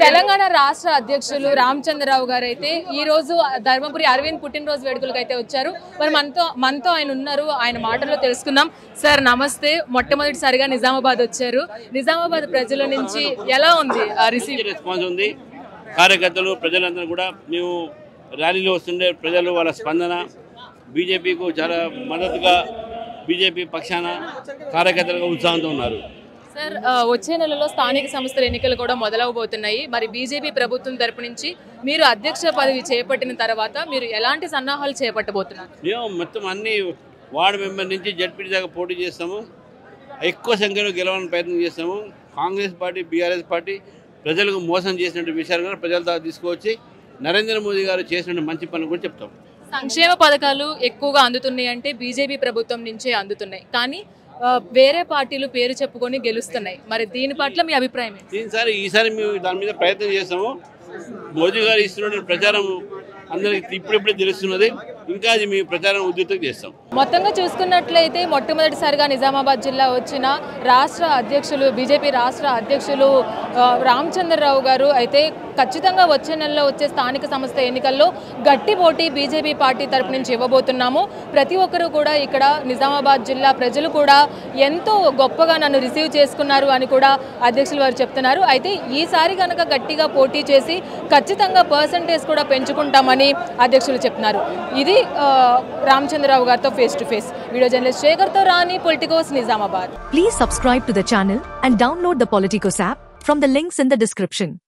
తెలంగాణ రాష్ట్ర అధ్యక్షులు రామచంద్రరావు గారు అయితే ఈ రోజు ధర్మపురి అరవింద్ పుట్టినరోజు వేడుకలకు అయితే వచ్చారు. మరి మనతో ఆయన ఉన్నారు. ఆయన మాటల్లో తెలుసుకుందాం. సార్ నమస్తే. మొట్టమొదటిసారిగా నిజామాబాద్ వచ్చారు. నిజామాబాద్ ప్రజల నుంచి ఎలా ఉంది రెస్పాన్స్ ఉంది? కార్యకర్తలు ప్రజలందరూ కూడా మేము ర్యాలీలో వస్తుండే ప్రజలు వాళ్ళ స్పందన బీజేపీకు చాలా మద్దతుగా బీజేపీ పక్షాన కార్యకర్తలుగా ఉత్సాహంతో ఉన్నారు. సార్ వచ్చే నెలలో స్థానిక సంస్థల ఎన్నికలు కూడా మొదలవబోతున్నాయి. మరి బీజేపీ ప్రభుత్వం తరపు నుంచి మీరు అధ్యక్ష పదవి చేపట్టిన తర్వాత మీరు ఎలాంటి సన్నాహాలు చేపట్టబోతున్నారు? మేము మొత్తం అన్ని వార్డు మెంబర్ నుంచి జడ్పీ దాకా పోటీ చేస్తాము. ఎక్కువ సంఖ్యలో గెలవాలని ప్రయత్నం చేస్తాము. కాంగ్రెస్ పార్టీ బీఆర్ఎస్ పార్టీ ప్రజలకు మోసం చేసినట్టు విషయాలు కూడా ప్రజల దాకా తీసుకువచ్చి నరేంద్ర మోదీ గారు చేసిన మంచి పనులు కూడా చెప్తాం. సంక్షేమ పథకాలు ఎక్కువగా అందుతున్నాయి అంటే బీజేపీ ప్రభుత్వం నుంచే అందుతున్నాయి, కానీ వేరే పార్టీలు పేరు చెప్పుకొని గెలుస్తున్నాయి. మరి దీని పట్ల మీ అభిప్రాయం? ఈసారి మేము దాని మీద ప్రయత్నం చేస్తాము. మోదీ గారు ఇస్తున్న ప్రచారం అందరికి ఇప్పుడిప్పుడే తెలుస్తున్నది. ఇంకా అది మీ ప్రచారం ఉధృతం చేస్తాం. మొత్తంగా చూసుకున్నట్లయితే మొట్టమొదటిసారిగా నిజామాబాద్ జిల్లా వచ్చిన రాష్ట్ర అధ్యక్షులు బీజేపీ రాష్ట్ర అధ్యక్షులు రామచంద్రరావు గారు అయితే ఖచ్చితంగా వచ్చే నెలలో వచ్చే స్థానిక సంస్థ ఎన్నికల్లో గట్టి పోటీ బీజేపీ పార్టీ తరపు నుంచి ఇవ్వబోతున్నాము. ప్రతి ఒక్కరూ కూడా ఇక్కడ నిజామాబాద్ జిల్లా ప్రజలు కూడా ఎంతో గొప్పగా నన్ను రిసీవ్ చేసుకున్నారు అని కూడా అధ్యక్షులు వారు చెప్తున్నారు. అయితే ఈసారి కనుక గట్టిగా పోటీ చేసి ఖచ్చితంగా పర్సంటేజ్ కూడా పెంచుకుంటామని అధ్యక్షులు చెప్తున్నారు. ఇది రామచంద్రరావు గారితో face to face. Video journalist శేఖర్తో Rani, politicos, Nizamabad. Please subscribe to the channel and download the Politicos app from the links in the description.